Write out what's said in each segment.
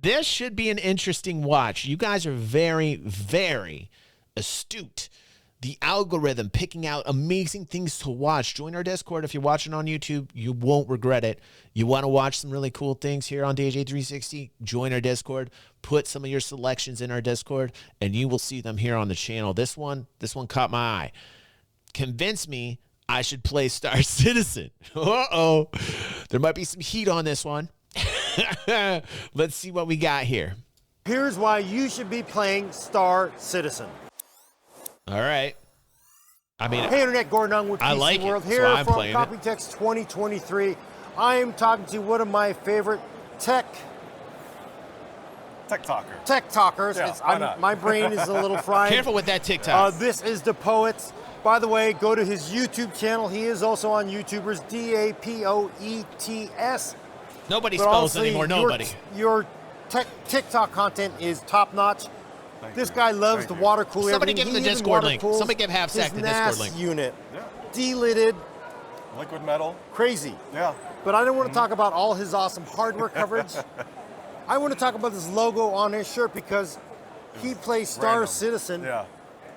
this should be an interesting watch. You guys are very, very astute. The algorithm picking out amazing things to watch. Join our Discord. If you're watching on YouTube, you won't regret it. You want to watch some really cool things here on DG360? Join our Discord. Put some of your selections in our Discord, and you will see them here on the channel. This one caught my eye. Convince me I should play Star Citizen. Uh-oh. There might be some heat on this one. Let's see what we got here. Here's why you should be playing Star Citizen. All right. I mean, hey, Internet, Gordon Young with PC like World it, here so I'm from playing Copytex 2023. I am talking to one of my favorite tech talkers. Yeah, my brain is a little fried. Careful with that TikTok. This is the Poets. By the way, go to his YouTube channel. He is also on YouTubers, DAPOETS. Nobody spells anymore, nobody. Your TikTok content is top notch. This guy loves the water cooler. Somebody give him the Discord link. Somebody give half sack the Discord link. Unit. Yeah. Delidded. Liquid metal. Crazy. Yeah. But I don't want to talk about all his awesome hardware coverage. I want to talk about this logo on his shirt because he plays Star Citizen,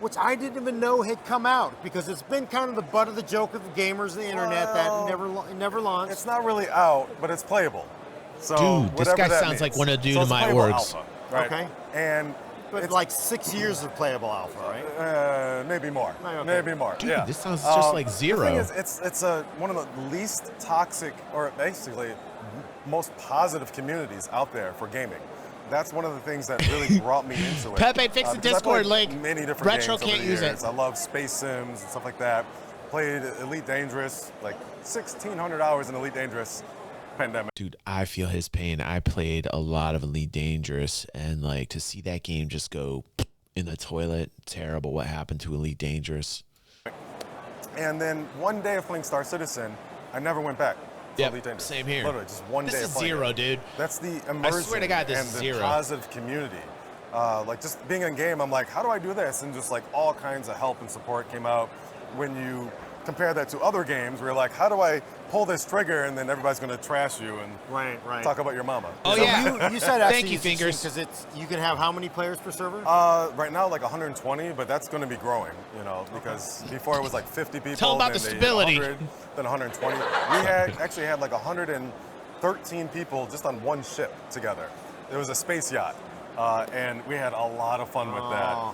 which I didn't even know had come out because it's been kind of the butt of the joke of the gamers, the internet, that never launched. It's not really out, but it's playable. So dude, this guy sounds like one of the dude in my orgs. Alpha, right? Okay. And but it's like 6 years of playable alpha, right? Maybe more. Okay. Maybe more. Dude, yeah. This sounds just like Zero. The thing is, it's one of the least toxic, or basically most positive communities out there for gaming. That's one of the things that really brought me into it. Pepe, fix the Discord link. Many different Retro games can't over the use years. it. I love Space Sims and stuff like that. Played Elite Dangerous, like 1,600 hours in Elite Dangerous. Pandemic. Dude, I feel his pain. I played a lot of Elite Dangerous, and like to see that game just go in the toilet, terrible what happened to Elite Dangerous. And then one day of playing Star Citizen, I never went back. Yeah, same here. Literally, just one day. This is Zero, dude. That's the immersion. I swear to God, this and is the Zero. Positive community. Like just being in game, I'm like, how do I do this? And just like all kinds of help and support came out. When you compare that to other games, where you're like, how do I pull this trigger? And then everybody's going to trash you and talk about your mama. Oh so yeah. You said thank you, Fingers. Because you can have how many players per server? Right now, like 120, but that's going to be growing. You know, because before it was like 50 people. Tell them about the stability. 100, then 120. We actually had like 113 people just on one ship together. It was a space yacht, and we had a lot of fun with that.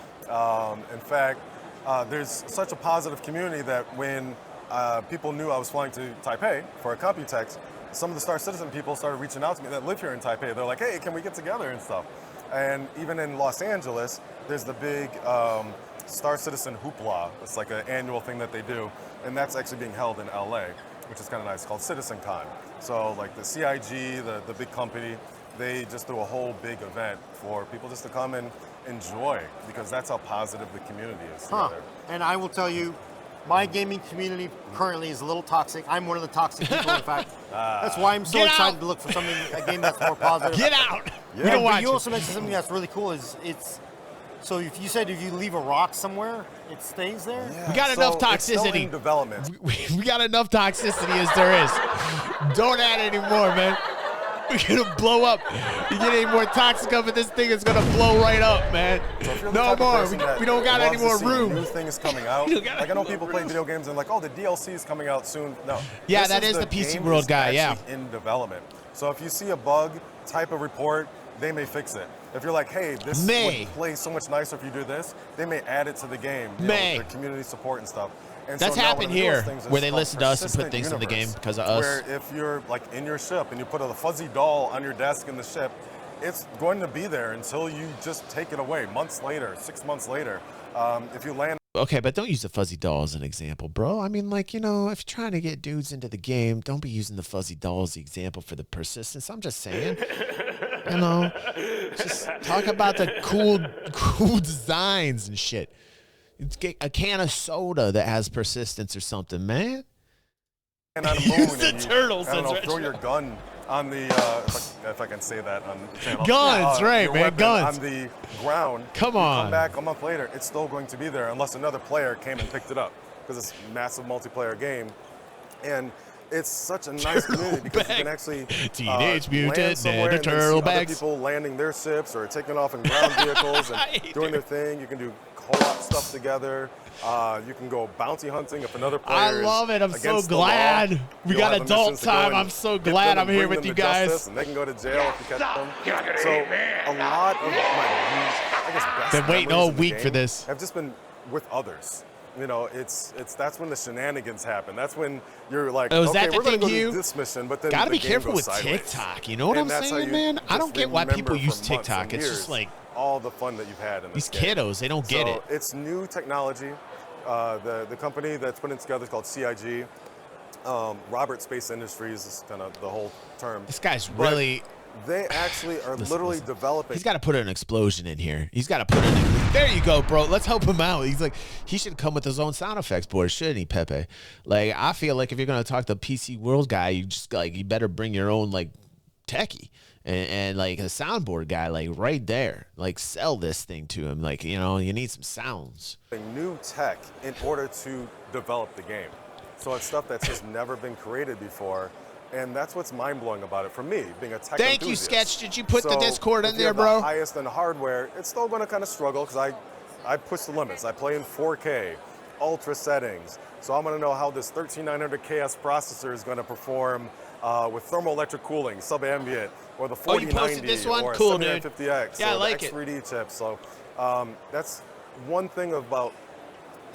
In fact, there's such a positive community that when people knew I was flying to Taipei for a Computex, some of the Star Citizen people started reaching out to me that live here in Taipei. They're like, hey, can we get together and stuff? And even in Los Angeles, there's the big Star Citizen hoopla. It's like an annual thing that they do, and that's actually being held in LA, which is kind of nice, called CitizenCon. So like the CIG, the big company, they just do a whole big event for people just to come and enjoy, because that's how positive the community is together. And I will tell you, my gaming community currently is a little toxic. I'm one of the toxic people, in fact. That's why I'm so excited to look for something, a game that's more positive. Get out! Yeah. But you also mentioned something that's really cool. So if you said if you leave a rock somewhere, it stays there? Yeah, we got enough toxicity. It's still in development. We got enough toxicity as there is. Don't add any more, man. We're gonna blow up. You get any more toxic up in this thing, it's gonna blow right up, man. So no more. We don't got any more room. New things coming out. Like I know people play video games and like, oh, the DLC is coming out soon. No. Yeah, that is the PC World guy. Yeah. In development. So if you see a bug, type a report. They may fix it. If you're like, hey, this would play so much nicer if you do this, they may add it to the game. You know, their community support and stuff. And that's so happened here, where they listen to us and put things in the game because of us. Where if you're like in your ship and you put a fuzzy doll on your desk in the ship, it's going to be there until you just take it away. Months later, 6 months later, if you land. Okay, but don't use the fuzzy doll as an example, bro. I mean, like, you know, if you're trying to get dudes into the game, don't be using the fuzzy doll as the example for the persistence. I'm just saying, you know, just talk about the cool designs and shit. It's a can of soda that has persistence or something, man. And on a moon, the turtles. I don't know, throw your gun on the, if I can say that on the channel. Guns, right, man, guns. On the ground. Come on. Come back a month later, it's still going to be there unless another player came and picked it up, because it's a massive multiplayer game. And it's such a nice community because you can actually Teenage land Mutant somewhere and Ninja then see Turtle other bags. people landing their ships or taking off in ground vehicles and doing their thing. You can do co-op stuff together. You can go bounty hunting if another player I love it. I'm so against the law. glad we You'll got have adult missions to go time. and I'm so get glad them I'm and here bring with them you to guys. justice, and they can go to jail if you catch them. So a lot of my, I guess, best Been waiting memories all in the week for game this. have just been with others. You know, that's when the shenanigans happen. That's when you're like, Oh, is okay, that the we're going to thing, go you do this mission, but then gotta the be game careful goes with sideways. TikTok. You know what And I'm that's how saying, you man? I just don't get why people remember use for months TikTok. and It's years just like all the fun that you've had in these this game. kiddos, they don't get it. It's new technology. The company that's putting it together is called CIG. Robert Space Industries is kind of the whole term. This guy's But really. they actually are literally developing. He's got to put an explosion in here. He's got to put in. There you go, bro. Let's help him out. He's like, he should come with his own sound effects board, shouldn't he, Pepe? Like, I feel like if you're gonna talk to PC World guy, you just like you better bring your own like techie and like a soundboard guy, like right there. Like, sell this thing to him. Like, you know, you need some sounds. New tech in order to develop the game. So it's stuff that's just never been created before. And that's what's mind-blowing about it for me, being a tech Thank you, enthusiast. Sketch. Did you put the Discord in if you there, have bro? The highest end hardware, it's still going to kind of struggle because I push the limits. I play in 4K, ultra settings. So I'm going to know how this 13900KS processor is going to perform with thermoelectric cooling, sub-ambient, or the 4090 you posted this one? or a Cool, dude. 7950X, Yeah, I or like the it. X3D chip. So that's one thing about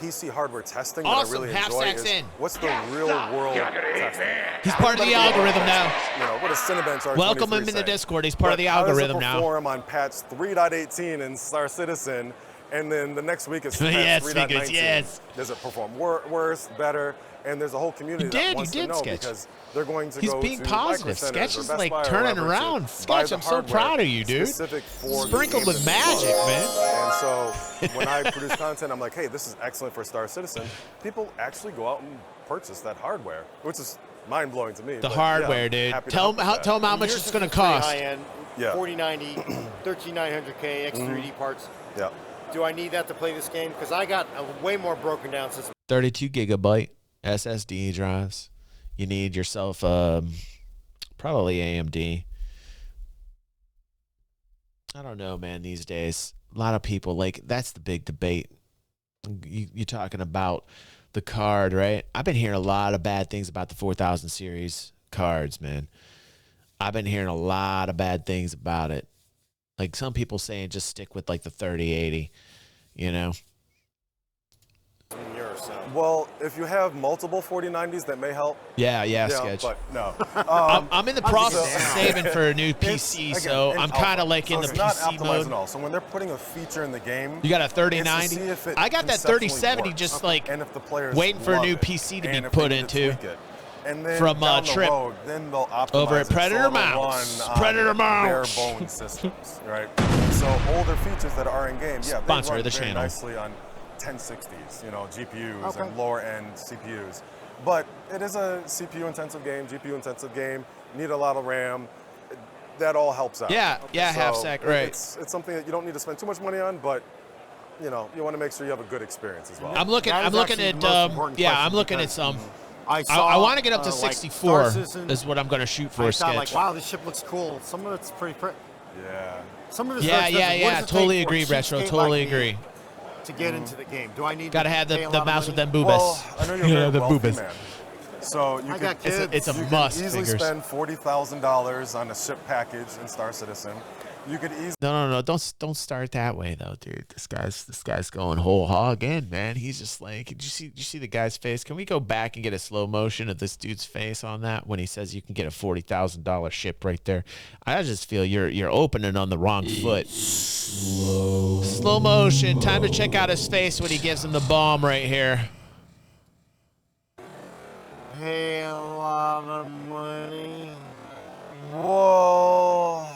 PC hardware testing Awesome. that I really Half enjoy sacks is in. what's the real world testing. He's part of the algorithm now. You know, what does Cinebench R23 Welcome him in the say? Discord. He's part of the But algorithm how does it now. perform on patch 3.18 in Star Citizen, and then the next week it's patch Yes, 3.19? because yes. Does it perform worse, better? And there's a whole community that wants to know Sketch. because they're going to He's go being to positive. Micro Centers Sketch or is Best like Buy or turning wherever to around. buy Sketch, the I'm so hardware proud of you, dude. specific for Sprinkled the with game that magic, you man. And so when I produce content, I'm like, hey, this is excellent for Star Citizen. People actually go out and purchase that hardware, which is mind-blowing to me. The but, hardware, yeah, dude. happy to Tell help with him that. how much Yours it's is going to the pretty cost. high-end, Yeah. 4090, 13900K X3D parts. Yeah. Do I need that to play this game? Because I got a way more broken down system. 32 gigabyte SSD drives. You need yourself probably AMD. I don't know, man, these days. A lot of people, like, that's the big debate. You're talking about the card, right? I've been hearing a lot of bad things about the 4000 series cards, man. I've been hearing a lot of bad things about it. Like, some people saying just stick with, like, the 3080, you know? Well, if you have multiple 4090s, that may help. Yeah, Sketch. But no. I'm in the process of saving for a new PC, so I'm kind of like in the it's not PC optimized mode. at all. So when they're putting a feature in the game, You got a it's 3090? to see if it I got that conceptually 3070 works. just like and if the players waiting for a love new it, PC to be and if put they need to into. tweak it. And then From, down the Trip. road, then they'll optimize Over at it, Predator so it'll Mounts. run on Predator Mounts. bare bone systems, right? So older features that are in game, yeah, Sponsor they run of the very channel. nicely on 1060s, you know, GPUs Okay. and lower end CPUs. But it is a CPU intensive game, GPU intensive game. You need a lot of RAM. That all helps out. Yeah, half sec, right. It's something that you don't need to spend too much money on, but you know, you want to make sure you have a good experience as well. I'm looking That is at actually the most important I'm question looking at because some. I I want to get up to like, 64 Star Citizen, is what I'm going to shoot for I a thought Sketch. like, wow, this ship looks cool. Some of it's pretty Yeah. Some of it's very expensive. What does it Totally take for a agree, Retro. cheapskate Totally like me agree. To get into the game, do I need Got to to have pay a the lot of mouse with money? them boobas. Well, I know you're a very the wealthy boobas. man. So you I got could, kids. It's a you must, could easily figures. spend $40,000 on a ship package in Star Citizen. You could easily No. Don't start that way though, dude. This guy's going whole hog in, man. He's just like, did you see the guy's face? Can we go back and get a slow motion of this dude's face on that when he says you can get a $40,000 ship right there? I just feel you're opening on the wrong foot. Slow motion. Time to check out his face when he gives him the bomb right here. Pay a lot of money. Whoa,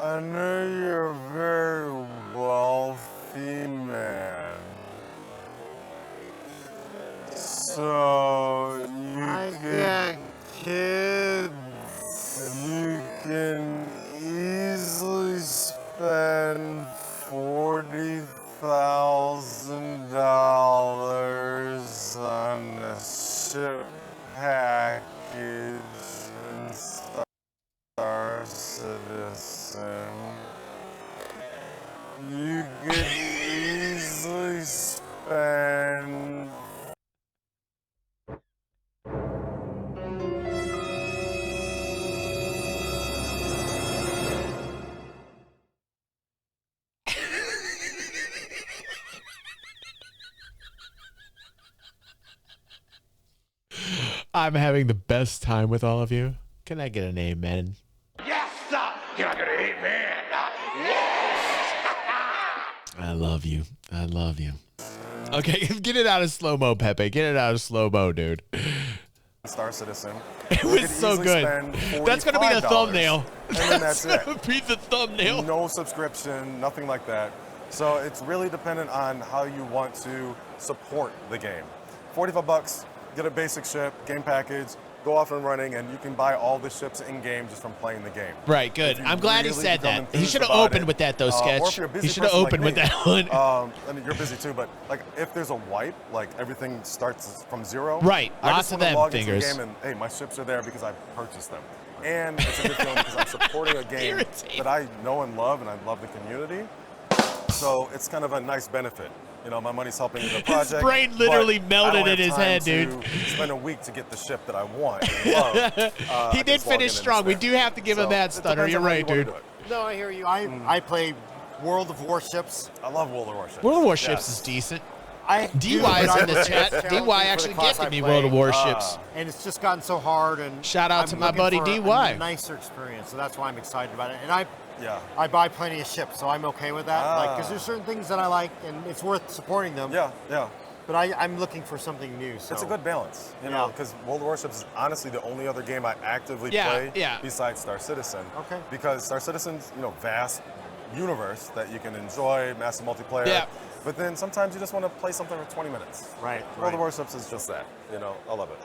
I know you're a very wealthy man. So I you got kids. You can easily spend $40,000 on a ship package package in Star Citizen, you could easily spend I'm having the best time with all of you. Can I get an amen? Yes, sir. Can I get an amen? Yes. I love you. I love you. Okay, get it out of slow-mo, Pepe. Get it out of slow-mo, dude. Star Citizen. It was so good. That's going to be the thumbnail. And then that's it. Going to be the thumbnail. No subscription, nothing like that. So it's really dependent on how you want to support the game. 45 bucks, get a basic ship, game package, go off and running, and you can buy all the ships in-game just from playing the game. Right, good. I'm glad he said that. He should have opened with that, though, Sketch. He should have opened with that one. I mean, you're busy too, but like if there's a wipe, like everything starts from zero. Right, I lots just of wanna them log into fingers. the game and, hey, my ships are there because I purchased them. And it's a good feeling because I'm supporting a game that I know and love, and I love the community. So it's kind of a nice benefit. You know, my money's helping the project. His brain literally melted in his head, dude. Spend a week to get the ship that I want and love. He did finish strong. We do have to give him that, Stutter. You're right, dude. No, I hear you. I play World of Warships. I love World of Warships. World of Warships is decent. DY is in the chat. DY actually gifted me World of Warships. And it's just gotten so hard. And shout out to my buddy DY. A nicer experience, so that's why I'm excited about it. And I buy plenty of ships, so I'm okay with that. Because there's certain things that I like, and it's worth supporting them. Yeah. But I'm looking for something new. So. It's a good balance, you know, because World of Warships is honestly the only other game I actively play besides Star Citizen. Okay. Because Star Citizen's, vast universe that you can enjoy, massive multiplayer. Yeah. But then sometimes you just want to play something for 20 minutes. Right. World of Warships is just that. I love it.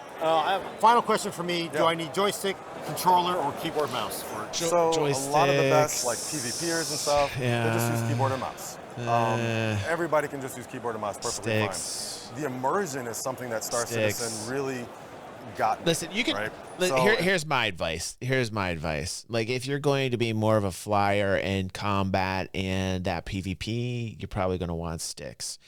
Final question for me: do I need joystick, controller, or keyboard mouse for it? So a lot of the best like PvPers and stuff, they just use keyboard and mouse. Everybody can just use keyboard and mouse perfectly fine. The immersion is something that Star Citizen really got. Listen, you can. Right? Here's my advice. Like, if you're going to be more of a flyer in combat and that PvP, you're probably going to want sticks.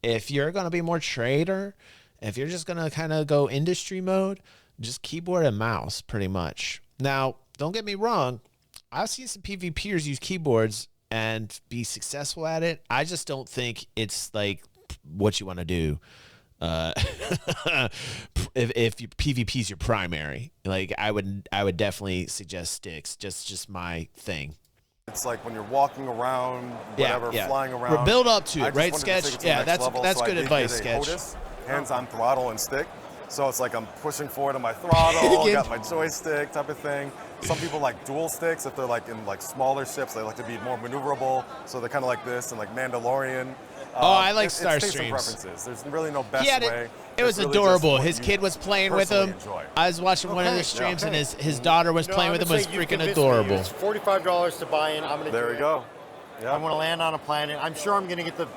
If you're going to be more trader, if you're just going to kind of go industry mode, just keyboard and mouse, pretty much. Now, don't get me wrong. I've seen some PvPers use keyboards and be successful at it. I just don't think it's like what you want to do. If your PvP is your primary, like I would definitely suggest sticks. Just my thing. It's like when you're walking around, whatever, flying around. We're build up to it, right, Sketch? Yeah, that's good advice, Sketch. HOTUS, hands-on throttle and stick. So it's like I'm pushing forward on my throttle, got my joystick type of thing. Some people like dual sticks if they're like in like smaller ships. They like to be more maneuverable, so they're kind of like this and like Mandalorian. I like Star Streams. Streams. There's really no best way. It was really adorable. His kid was playing with him. Enjoy. I was watching one of the streams, and his daughter was playing with him. It was freaking adorable. It's $45 to buy in. I'm gonna. There we go. Yeah. I want to land on a planet. I'm sure I'm gonna get the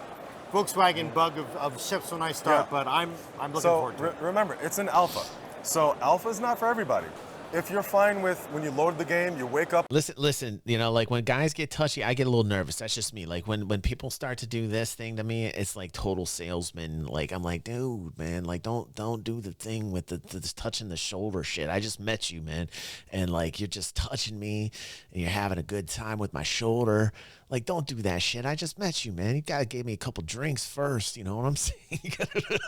Volkswagen bug of ships when I start, but I'm looking forward to it. Remember, it's an alpha. So alpha is not for everybody. If you're fine with when you load the game, you wake up. Listen, like when guys get touchy, I get a little nervous. That's just me. Like when people start to do this thing to me, it's like total salesman. Like I'm like, dude, man, like don't do the thing with the touching the shoulder shit. I just met you, man, and like you're just touching me, and you're having a good time with my shoulder. Like, don't do that shit. I just met you, man. You gotta give me a couple drinks first. You know what I'm saying?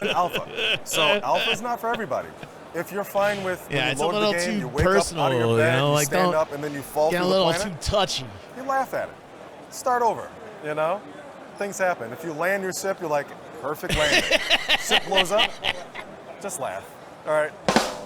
Alpha. So alpha's not for everybody. If you're fine with when you load the game, you wake personal, up out of your bed, you like stand up, and then you fall through the planet. Get a little too touchy. You laugh at it. Start over. Things happen. If you land your ship, you're like, perfect landing. Ship blows up, just laugh. All right.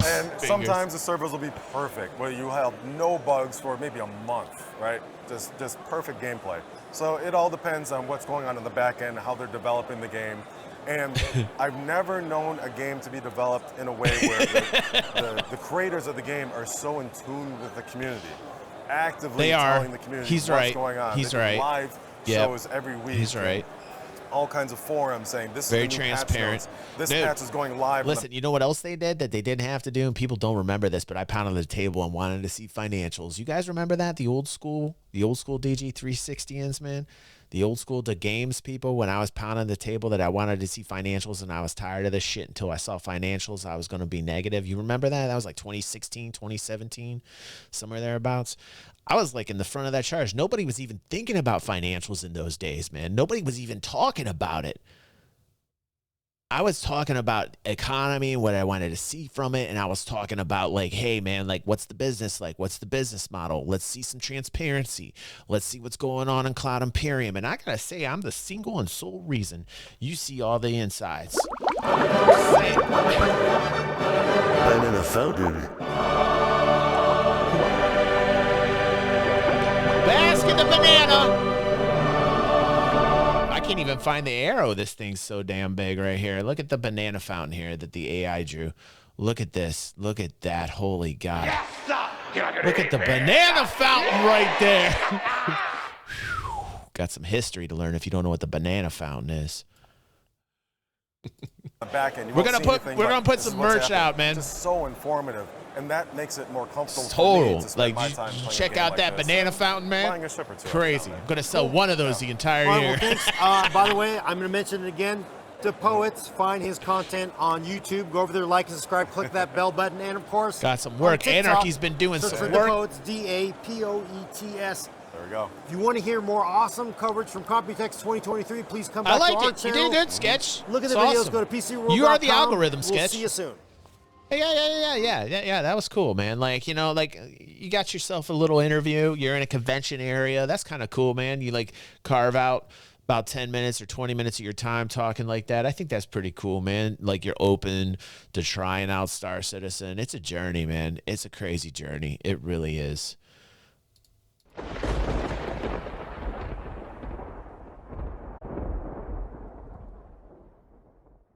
And sometimes the servers will be perfect, where you have no bugs for maybe a month, right? Just perfect gameplay. So it all depends on what's going on in the back end, how they're developing the game. And I've never known a game to be developed in a way where the creators of the game are so in tune with the community, actively telling the community what's going on. He's right. Live shows every week. He's right. all kinds of forums saying this Very is the new transparent. patch notes. This Dude, patch is going live. Listen, you know what else they did that they didn't have to do, and people don't remember this, but I pounded the table and wanted to see financials. You guys remember that? The old school DG360ins, man? The old school, the games people, when I was pounding the table that I wanted to see financials and I was tired of this shit until I saw financials, I was going to be negative. You remember that? That was like 2016, 2017, somewhere thereabouts. I was like in the front of that charge. Nobody was even thinking about financials in those days, man. Nobody was even talking about it. I was talking about economy, what I wanted to see from it, and I was talking about like, hey man, like what's the business like? What's the business model? Let's see some transparency. Let's see what's going on in Cloud Imperium. And I gotta say, I'm the single and sole reason you see all the insides. I'm in a fountain. Bask in the banana. I can't even find the arrow. This thing's so damn big right here. Look at the banana fountain here that the AI drew. Look at this. Look at that. Holy God. Yes, sir. Look at the banana fountain right there. Got some history to learn if you don't know what the banana fountain is. Back end, We're gonna put some merch out, man. Just so informative, and that makes it more comfortable. Total. For me to spend Like, my time playing a check game out like that this. banana fountain, man. Buying a ship or two. Crazy. I'm gonna sell one of those the entire All right, year. well, thanks. By the way, I'm going to mention it again. The Poets, find his content on YouTube. Go over there, like and subscribe, click that bell button, and of course, Got some on work. TikTok, Anarchy's been doing search some for work. The Poets, DAPOETS. There we go. If you want to hear more awesome coverage from Computex 2023, please come back I liked to our it. You channel. did good, Sketch. Look at It's the videos. awesome. Go to PCWorld.com. You are the algorithm, We'll Sketch. see you soon. Yeah. That was cool, man. Like, you know, like you got yourself a little interview. You're in a convention area. That's kind of cool, man. You like carve out about 10 minutes or 20 minutes of your time talking like that. I think that's pretty cool, man. Like you're open to trying out Star Citizen. It's a journey, man. It's a crazy journey. It really is.